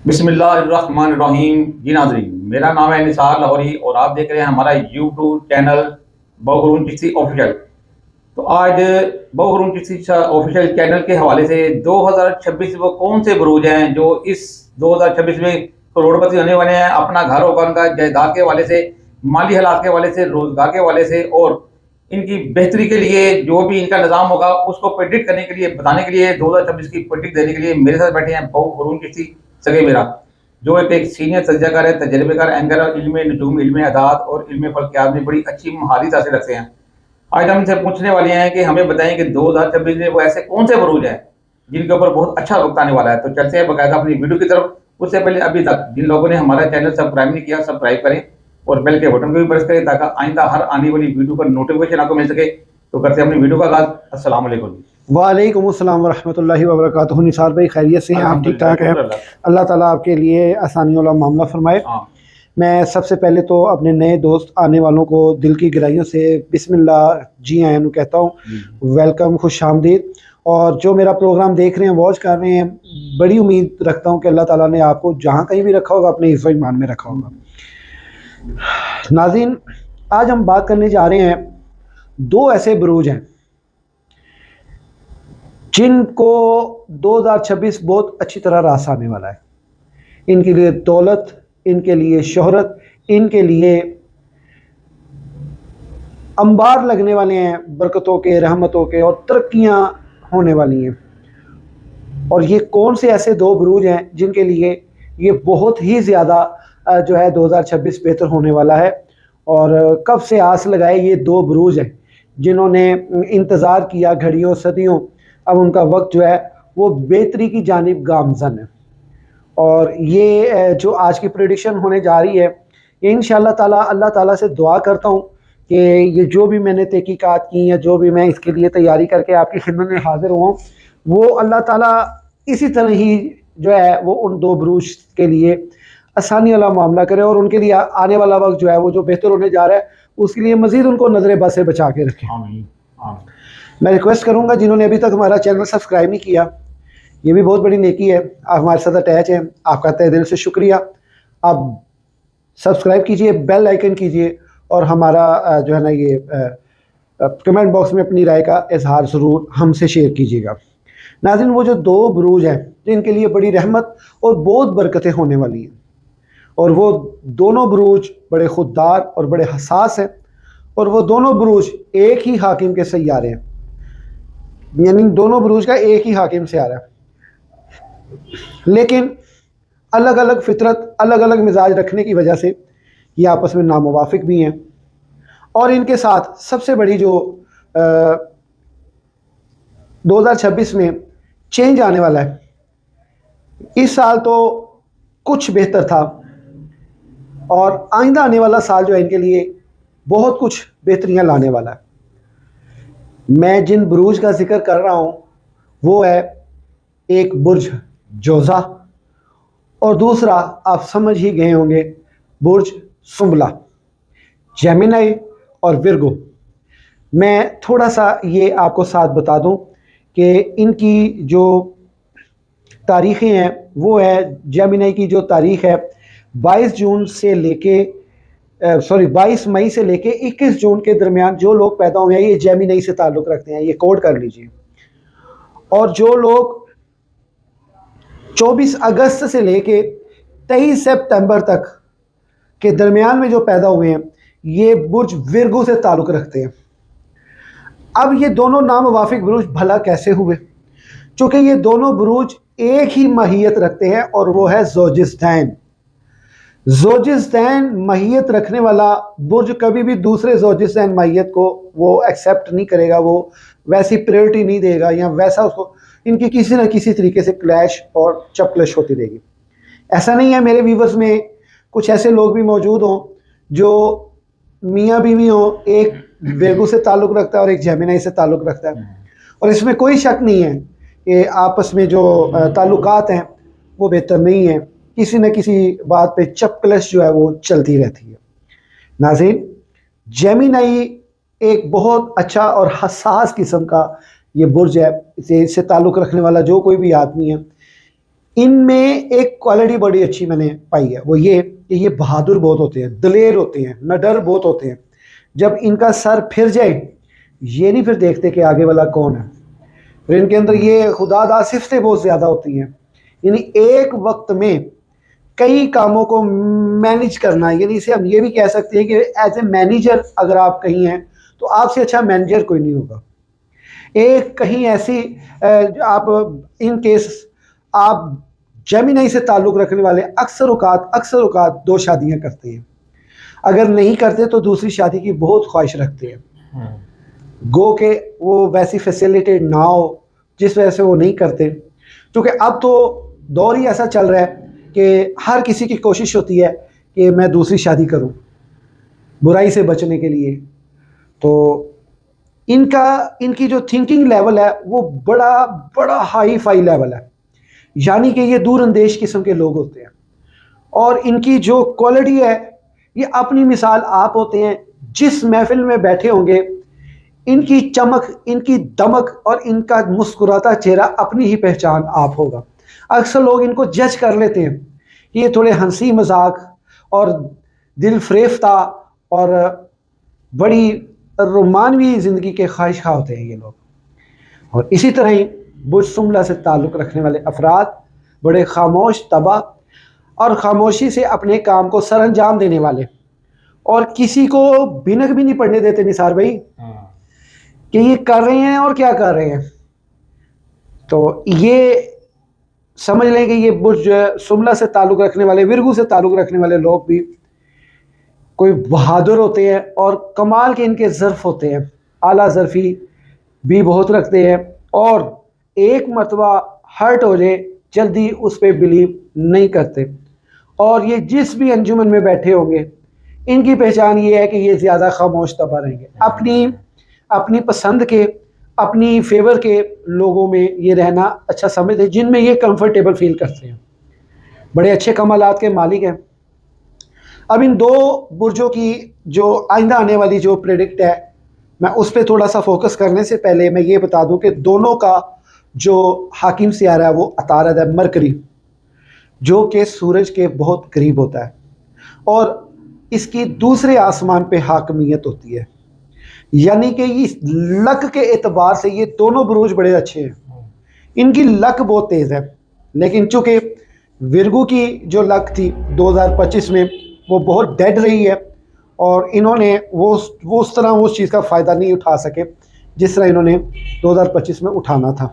بسم اللہ الرحمن الرحیم جی ناظرین، میرا نام ہے نثار لاہوری اور آپ دیکھ رہے ہیں ہمارا یوٹیوب چینل بہرون چشتی آفیشیل۔ تو آج بہرون چشتی آفیشیل چینل کے حوالے سے 2026 وہ کون سے بروج ہیں جو اس 2026 میں کروڑ پتی ہونے والے ہیں، اپنا گھر ہوگا ان کا جائیداد کے حوالے سے، مالی حالات کے حوالے سے، روزگار کے حوالے سے، اور ان کی بہتری کے لیے جو بھی ان کا نظام ہوگا اس کو پریڈکٹ کرنے کے لیے، بتانے کے لیے، 2026 کی پریڈکٹ دینے کے لیے میرے ساتھ بیٹھے ہیں بہرون چشتی سگے میرا، جو ایک سینئر تجزیہ کار ہے، تجربے کار اینکر، علم نجوم، علم اعداد اور علم فلکیات میں بڑی اچھی مہارت حاصل رکھتے ہیں۔ آج ہم ان سے پوچھنے والے ہیں کہ ہمیں بتائیں کہ 2026 میں وہ ایسے کون سے بروج ہیں جن کے اوپر بہت اچھا وقت آنے والا ہے۔ تو چلتے ہیں باقاعدہ اپنی ویڈیو کی طرف۔ اس سے پہلے ابھی تک جن لوگوں نے ہمارا چینل سبسکرائب نہیں کیا، سبسکرائب کریں اور بیل کے بٹن کو بھی پریس کریں تاکہ آئندہ ہر آنے والی ویڈیو کا نوٹیفیکیشن آپ کو مل سکے۔ تو کرتے ہیں اپنی ویڈیو کا آغاز۔ السلام علیکم۔ وعلیکم السلام ورحمۃ اللہ وبرکاتہ۔ نثار بھائی خیریت سے ہیں؟ آپ ٹھیک ٹھاک ہیں؟ اللہ تعالیٰ آپ کے لیے آسانیوں والا معاملہ فرمائے۔ میں سب سے پہلے تو اپنے نئے دوست آنے والوں کو دل کی گہرائیوں سے بسم اللہ جی آئین کہتا ہوں، ویلکم، خوش آمدید۔ اور جو میرا پروگرام دیکھ رہے ہیں، واچ کر رہے ہیں، بڑی امید رکھتا ہوں کہ اللہ تعالیٰ نے آپ کو جہاں کہیں بھی رکھا ہوگا اپنے حفظ و ایمان میں رکھا ہوگا۔ ناظرین، آج ہم بات کرنے جا رہے ہیں دو ایسے بروج ہیں جن کو 2026 بہت اچھی طرح راس آنے والا ہے۔ ان کے لیے دولت، ان کے لیے شہرت، ان کے لیے انبار لگنے والے ہیں، برکتوں کے، رحمتوں کے، اور ترقیاں ہونے والی ہیں۔ اور یہ کون سے ایسے دو بروج ہیں جن کے لیے یہ بہت ہی زیادہ جو ہے 2026 بہتر ہونے والا ہے، اور کب سے آس لگائے یہ دو بروج ہیں جنہوں نے انتظار کیا گھڑیوں صدیوں، اب ان کا وقت جو ہے وہ بہتری کی جانب گامزن ہے۔ اور یہ جو آج کی پریڈکشن ہونے جا رہی ہے، یہ انشاءاللہ تعالیٰ اللہ تعالیٰ سے دعا کرتا ہوں کہ یہ جو بھی میں نے تحقیقات کی ہیں، جو بھی میں اس کے لیے تیاری کر کے آپ کی خدمت میں حاضر ہوں، وہ اللہ تعالیٰ اسی طرح ہی جو ہے وہ ان دو بروج کے لیے آسانی والا معاملہ کرے، اور ان کے لیے آنے والا وقت جو ہے وہ جو بہتر ہونے جا رہا ہے اس کے لیے مزید ان کو نظر بد سے بچا کے رکھیں۔ میں ریکویسٹ کروں گا جنہوں نے ابھی تک ہمارا چینل سبسکرائب نہیں کیا، یہ بھی بہت بڑی نیکی ہے، آپ ہمارے ساتھ اٹیچ ہیں، آپ کا تہ دل سے شکریہ۔ آپ سبسکرائب کیجئے، بیل آئیکن کیجئے، اور ہمارا جو ہے نا یہ کمنٹ باکس میں اپنی رائے کا اظہار ضرور ہم سے شیئر کیجئے گا۔ ناظرین، وہ جو دو بروج ہیں جن کے لیے بڑی رحمت اور بہت برکتیں ہونے والی ہیں، اور وہ دونوں بروج بڑے خوددار اور بڑے حساس ہیں، اور وہ دونوں بروج ایک ہی حاکم کے سیارے ہیں، یعنی دونوں بروج کا ایک ہی حاکم سیارہ ہے، لیکن الگ الگ فطرت، الگ الگ مزاج رکھنے کی وجہ سے یہ آپس میں ناموافق بھی ہیں۔ اور ان کے ساتھ سب سے بڑی جو 2026 میں چینج آنے والا ہے، اس سال تو کچھ بہتر تھا، اور آئندہ آنے والا سال جو ہے ان کے لیے بہت کچھ بہتریاں لانے والا ہے۔ میں جن بروج کا ذکر کر رہا ہوں وہ ہے ایک برج جوزہ، اور دوسرا آپ سمجھ ہی گئے ہوں گے برج سنبلہ، جیمینائی اور ورگو۔ میں تھوڑا سا یہ آپ کو ساتھ بتا دوں کہ ان کی جو تاریخیں ہیں وہ ہے، جیمینائی کی جو تاریخ ہے 22 مئی سے لے کے 21 جون کے درمیان جو لوگ پیدا ہوئے ہیں یہ جیمینائی سے تعلق رکھتے ہیں، یہ کوڈ کر لیجئے۔ اور جو لوگ 24 اگست سے لے کے 23 سپتمبر تک کے درمیان میں جو پیدا ہوئے ہیں یہ برج ورگو سے تعلق رکھتے ہیں۔ اب یہ دونوں ناموافق بروج بھلا کیسے ہوئے؟ چونکہ یہ دونوں بروج ایک ہی ماہیت رکھتے ہیں، اور وہ ہے زوجستین۔ زوجستین ماہیت رکھنے والا برج کبھی بھی دوسرے زوجستین ماہیت کو وہ ایکسیپٹ نہیں کرے گا، وہ ویسی پریورٹی نہیں دے گا، یا ویسا اس کو، ان کی کسی نہ کسی طریقے سے کلیش اور چپکلش ہوتی رہے گی۔ ایسا نہیں ہے میرے ویورز میں کچھ ایسے لوگ بھی موجود ہوں جو میاں بیوی ہوں، ایک ویرگو سے تعلق رکھتا ہے اور ایک جیمینائی سے تعلق رکھتا ہے، اور اس میں کوئی شک نہیں ہے کہ آپس میں جو تعلقات ہیں وہ بہتر نہیں ہیں، کسی نہ کسی بات پہ چپکلش جو ہے وہ چلتی رہتی ہے۔ ناظرین، جیمینائی ایک بہت اچھا اور حساس قسم کا یہ برج ہے، اس سے تعلق رکھنے والا جو کوئی بھی آدمی ہے ان میں ایک کوالٹی بڑی اچھی میں نے پائی ہے، وہ یہ کہ یہ بہادر بہت ہوتے ہیں، دلیر ہوتے ہیں، نڈر بہت ہوتے ہیں. جب ان کا سر پھر جائے یہ نہیں پھر دیکھتے کہ آگے والا کون ہے. پھر ان کے اندر یہ خدا داد صفتیں بہت زیادہ ہوتی ہیں. یعنی ایک وقت میں کئی کاموں کو مینیج کرنا، یعنی اسے ہم یہ بھی کہہ سکتے ہیں کہ ایز اے مینیجر اگر آپ کہیں ہیں تو آپ سے اچھا مینیجر کوئی نہیں ہوگا. ایک کہیں ایسی آپ ان کیس آپ جیمینائی سے تعلق رکھنے والے اکثر اوقات 2 شادیاں کرتے ہیں، اگر نہیں کرتے تو دوسری شادی کی بہت خواہش رکھتے ہیں، گو کہ وہ ویسی فیسیلیٹیڈ نہ ہو جس وجہ سے وہ نہیں کرتے. کیونکہ اب تو دور ہی ایسا چل رہا ہے کہ ہر کسی کی کوشش ہوتی ہے کہ میں دوسری شادی کروں برائی سے بچنے کے لیے. تو ان کی جو تھنکنگ لیول ہے وہ بڑا ہائی فائی لیول ہے، یعنی کہ یہ دور اندیش قسم کے لوگ ہوتے ہیں. اور ان کی جو کوالٹی ہے یہ اپنی مثال آپ ہوتے ہیں. جس محفل میں بیٹھے ہوں گے ان کی چمک، ان کی دمک اور ان کا مسکراتا چہرہ اپنی ہی پہچان آپ ہوگا. اکثر لوگ ان کو جج کر لیتے ہیں کہ یہ تھوڑے ہنسی مذاق اور دل فریفتہ اور بڑی رومانوی زندگی کے خواہش خواہ ہوتے ہیں یہ لوگ. اور اسی طرح ہی برج سنبلہ سے تعلق رکھنے والے افراد بڑے خاموش طبع اور خاموشی سے اپنے کام کو سر انجام دینے والے، اور کسی کو بھنک بھی نہیں پڑنے دیتے نثار بھائی کہ یہ کر رہے ہیں اور کیا کر رہے ہیں. تو یہ سمجھ لیں کہ یہ برج سنبلہ سے تعلق رکھنے والے، ورگو سے تعلق رکھنے والے لوگ بھی کوئی بہادر ہوتے ہیں اور کمال کے ان کے ظرف ہوتے ہیں، اعلیٰ ظرفی بھی بہت رکھتے ہیں، اور ایک مرتبہ ہرٹ ہو جائے جلدی اس پہ بلیو نہیں کرتے. اور یہ جس بھی انجمن میں بیٹھے ہوں گے ان کی پہچان یہ ہے کہ یہ زیادہ خاموش طبع رہیں گے، اپنی پسند کے، اپنی فیور کے لوگوں میں یہ رہنا اچھا سمجھتے ہیں، جن میں یہ کمفرٹیبل فیل کرتے ہیں، بڑے اچھے کمالات کے مالک ہیں. اب ان 2 برجوں کی جو آئندہ آنے والی جو پریڈکٹ ہے میں اس پہ تھوڑا سا فوکس کرنے سے پہلے میں یہ بتا دوں کہ دونوں کا جو حاکم سیارہ ہے وہ عطارد ہے، مرکری، جو کہ سورج کے بہت قریب ہوتا ہے اور اس کی دوسرے آسمان پہ حاکمیت ہوتی ہے. یعنی کہ اس لک کے اعتبار سے یہ دونوں بروج بڑے اچھے ہیں، ان کی لک بہت تیز ہے. لیکن چونکہ ورگو کی جو لک تھی 2025 میں وہ بہت ڈیڈ رہی ہے، اور انہوں نے وہ اس طرح اس چیز کا فائدہ نہیں اٹھا سکے جس طرح انہوں نے 2025 میں اٹھانا تھا.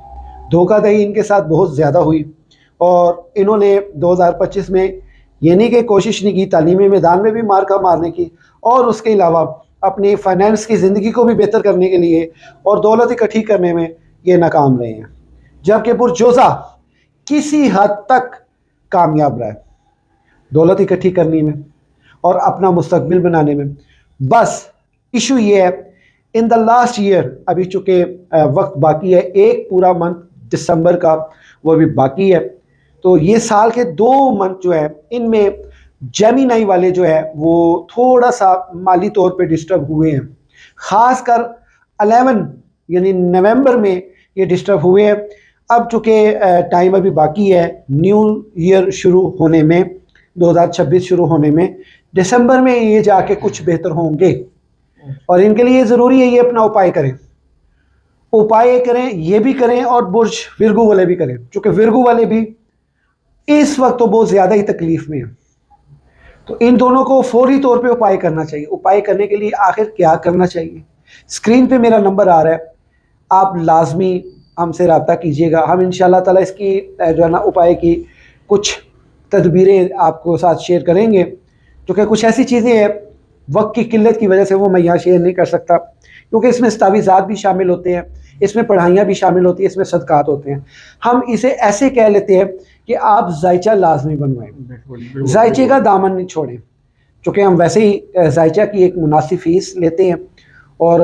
دھوکہ دہی ان کے ساتھ بہت زیادہ ہوئی، اور انہوں نے 2025 میں یہ نہیں کہ کوشش نہیں کی تعلیمی میدان میں بھی مارکا مارنے کی، اور اس کے علاوہ اپنی فائنینس کی زندگی کو بھی بہتر کرنے کے لیے اور دولت اکٹھی کرنے میں یہ ناکام رہے ہیں. جبکہ برج جوزا کسی حد تک کامیاب رہا ہے دولت اکٹھی کرنے میں اور اپنا مستقبل بنانے میں. بس ایشو یہ ہے ان دا لاسٹ ایئر، ابھی چونکہ وقت باقی ہے، ایک پورا منتھ دسمبر کا وہ بھی باقی ہے، تو یہ سال کے 2 منتھ جو ہے ان میں جیمینائی والے جو ہے وہ تھوڑا سا مالی طور پہ ڈسٹرب ہوئے ہیں، خاص کر 11 یعنی نومبر میں یہ ڈسٹرب ہوئے ہیں. اب چونکہ ٹائم ابھی باقی ہے نیو ایئر شروع ہونے میں، 2026 شروع ہونے میں، دسمبر میں یہ جا کے کچھ بہتر ہوں گے، اور ان کے لیے ضروری ہے یہ اپنا اپائے کریں یہ بھی کریں، اور برج ورگو والے بھی کریں، چونکہ ورگو والے بھی اس وقت تو بہت زیادہ ہی تکلیف میں ہیں. تو ان دونوں کو فوری طور پہ اپائے کرنا چاہیے. اپائے کرنے کے لیے آخر کیا کرنا چاہیے؟ اسکرین پہ میرا نمبر آ رہا ہے، آپ لازمی ہم سے رابطہ کیجیے گا. ہم انشاءاللہ تعالیٰ اس کی جو ہے نا اپائے کی کچھ تدبیریں آپ کو ساتھ شیئر کریں گے، کیونکہ کچھ ایسی چیزیں ہیں وقت کی قلت کی وجہ سے وہ میں یہاں شیئر نہیں کر سکتا، کیونکہ اس میں تعویذات بھی شامل ہوتے ہیں، اس میں پڑھائیاں بھی شامل ہوتی ہیں، اس میں صدقات ہوتے ہیں. ہم اسے ایسے کہہ لیتے ہیں کہ آپ ذائچہ لازمی بنوائیں، ذائچے کا دامن نہیں چھوڑیں، چونکہ ہم ویسے ہی ذائچہ کی ایک مناسب فیس لیتے ہیں اور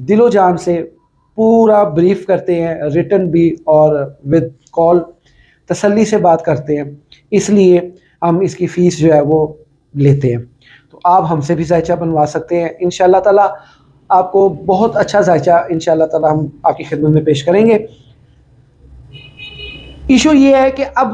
دل و جان سے پورا بریف کرتے ہیں، ریٹن بھی اور ود کال تسلی سے بات کرتے ہیں، اس لیے ہم اس کی فیس جو ہے وہ لیتے ہیں. تو آپ ہم سے بھی ذائچہ بنوا سکتے ہیں، انشاءاللہ تعالیٰ آپ کو بہت اچھا ذائچہ انشاءاللہ تعالیٰ ہم آپ کی خدمت میں پیش کریں گے. ایشو یہ ہے کہ اب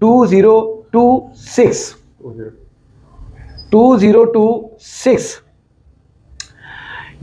2026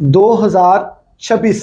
2026,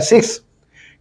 6,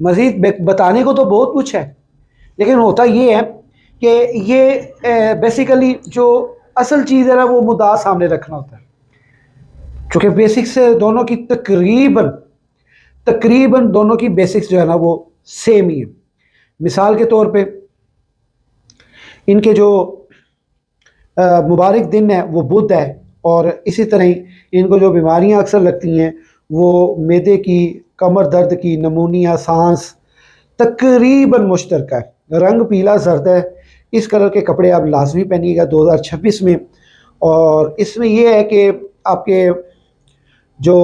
مزید بتانے کو تو بہت کچھ ہے، لیکن ہوتا یہ ہے کہ یہ بیسیکلی جو اصل چیز ہے نا وہ مدعا سامنے رکھنا ہوتا ہے، چونکہ بیسکس دونوں کی تقریباً دونوں کی بیسکس جو ہے نا وہ سیم ہی ہے۔ مثال کے طور پہ ان کے جو مبارک دن ہے وہ بدھ ہے، اور اسی طرح ہی ان کو جو بیماریاں اکثر لگتی ہیں وہ معدے کی، کمر درد کی، نمونیا، سانس، تقریباً مشترکہ ہے۔ رنگ پیلا زرد ہے، اس کلر کے کپڑے آپ لازمی پہنیے گا 2026 میں۔ اور اس میں یہ ہے کہ آپ کے جو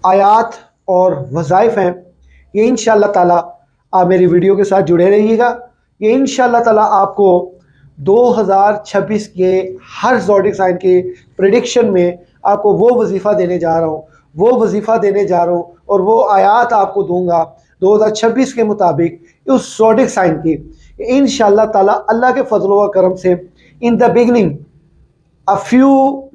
آیات اور وظائف ہیں یہ انشاءاللہ تعالیٰ آپ میری ویڈیو کے ساتھ جڑے رہیے گا، یہ انشاءاللہ تعالیٰ آپ کو 2026 کے ہر زوڈک سائن کے پریڈکشن میں آپ کو وہ وظیفہ دینے جا رہا ہوں اور وہ آیات آپ کو دوں گا 2026 کے مطابق اس زوڈک سائن کی، انشاءاللہ تعالیٰ اللہ کے فضل و کرم سے ان دا بگننگ few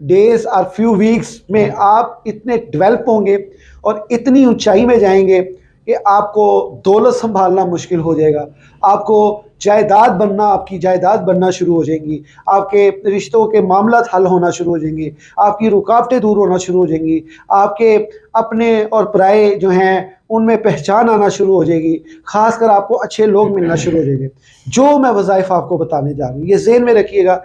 days اور few weeks میں آپ اتنے ڈیولپ ہوں گے اور اتنی اونچائی میں جائیں گے کہ آپ کو دولت سنبھالنا مشکل ہو جائے گا، آپ کو آپ کی جائیداد بننا شروع ہو جائیں گی، آپ کے رشتوں کے معاملات حل ہونا شروع ہو جائیں گے، آپ کی رکاوٹیں دور ہونا شروع ہو جائیں گی، آپ کے اپنے اور پرائے جو ہیں ان میں پہچان آنا شروع ہو جائے گی، خاص کر آپ کو اچھے لوگ ملنا شروع ہو جائیں گے۔ جو میں وظائف آپ کو بتانے جا رہا ہوں یہ ذہن میں رکھیے گا،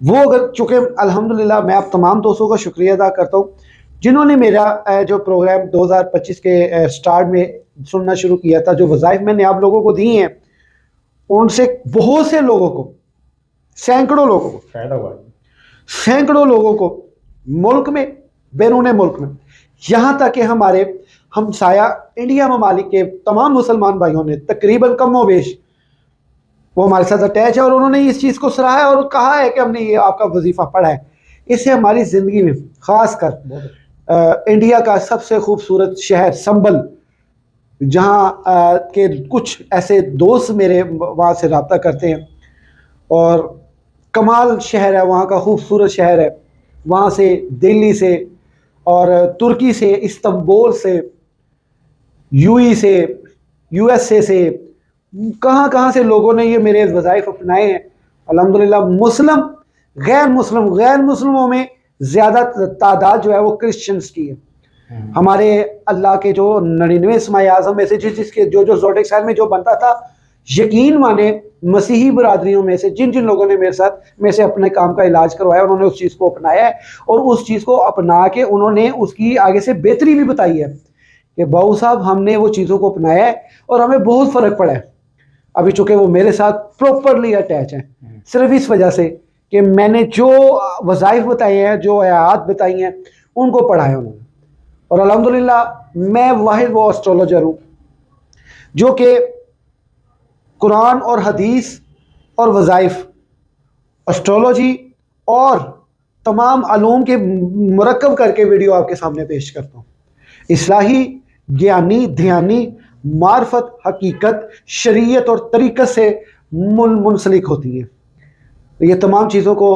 وہ اگر چونکہ الحمدللہ میں آپ تمام دوستوں کا شکریہ ادا کرتا ہوں جنہوں نے میرا جو پروگرام 2025 کے سٹارٹ میں سننا شروع کیا تھا، جو وظائف میں نے آپ لوگوں کو دی ہیں ان سے بہت سے لوگوں کو، سینکڑوں لوگوں کو ملک میں، بیرون ملک میں، یہاں تک کہ ہمارے ہمسایہ انڈیا ممالک کے تمام مسلمان بھائیوں نے تقریباً کم و بیش وہ ہمارے ساتھ اٹیچ ہے اور انہوں نے اس چیز کو سراہا ہے اور کہا ہے کہ ہم نے یہ آپ کا وظیفہ پڑھا ہے۔ اس سے ہماری زندگی میں خاص کر انڈیا کا سب سے خوبصورت شہر سنبل، جہاں کے کچھ ایسے دوست میرے وہاں سے رابطہ کرتے ہیں، اور کمال شہر ہے وہاں کا، خوبصورت شہر ہے، وہاں سے دلی سے اور ترکی سے، استنبول سے، سے، US سے، کہاں سے لوگوں نے یہ میرے وظائف اپنائے ہیں الحمدللہ۔ غیر مسلموں میں زیادہ تعداد جو ہے وہ کرسچنز کی ہے۔ ہمارے اللہ کے جو 99 اسماء اعظم میں سے جس کے جو زوڈک سائن میں جو بنتا تھا، یقین مانے مسیحی برادریوں میں سے جن لوگوں نے میں سے اپنے کام کا علاج کروایا، انہوں نے اس چیز کو اپنایا ہے، اور اس چیز کو اپنا کے انہوں نے اس کی آگے سے بہتری بھی بتائی ہے کہ باؤ صاحب ہم نے وہ چیزوں کو اپنایا ہے اور ہمیں بہت فرق پڑا ہے۔ ابھی چونکہ وہ میرے ساتھ پروپرلی اٹیچ ہیں، صرف اس وجہ سے کہ میں نے جو وظائف بتائے ہیں، جو آیات بتائی ہیں، ان کو پڑھا ہے انہوں نے، اور الحمدللہ میں واحد وہ اسٹرولوجر ہوں جو کہ قرآن اور حدیث اور وظائف، اسٹرولوجی اور تمام علوم کے مرکب کر کے ویڈیو آپ کے سامنے پیش کرتا ہوں۔ اصلاحی، گیانی، دھیانی، معرفت، حقیقت، شریعت اور طریقت سے منسلک ہوتی ہیں۔ یہ تمام چیزوں کو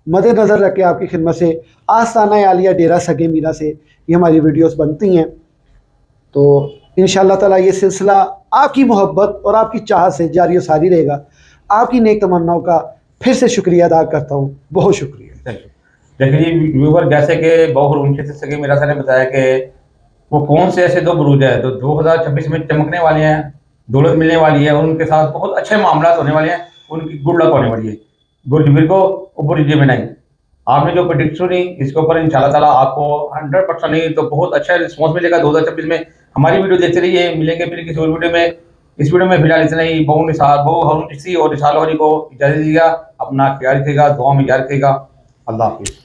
مد نظر رکھ کے آپ کی خدمت سے آستانہ عالیہ ڈیرہ سگے میرا سے یہ ہماری ویڈیوز بنتی ہیں، تو انشاءاللہ تعالیٰ یہ سلسلہ آپ کی محبت اور آپ کی چاہت سے جاری و ساری رہے گا۔ آپ کی نیک تمناؤں کا پھر سے شکریہ ادا کرتا ہوں، بہت شکریہ۔ دیکھیے ویور، جیسے کہ بہر انچے سے سگے میرا نے بتایا کہ وہ کون سے ایسے 2 بروج ہیں جو 2026 میں چمکنے والے ہیں، دولت ملنے والی ہے، اور ان کے ساتھ بہت اچھے معاملات ہونے والے ہیں، ان کی گڈ لک ہونے والی ہے۔ برج ورگو اور برج جیمنائی، آپ نے جو پریڈکٹ سنی اس کے اوپر انشاءاللہ تعالیٰ آپ کو 100% نہیں تو بہت اچھا رسپانس ملے گا 2026 میں۔ ہماری ویڈیو دیکھتے رہیے، ملیں گے پھر کسی اور ویڈیو میں۔ اس ویڈیو میں فی الحال اتنا ہی۔ بہو ہارون چشتی اور رسالہ ہوری کو اجازت دیجیے گا، اپنا خیال رکھیے گا، دعا میں یاد رکھیے گا۔ اللہ حافظ۔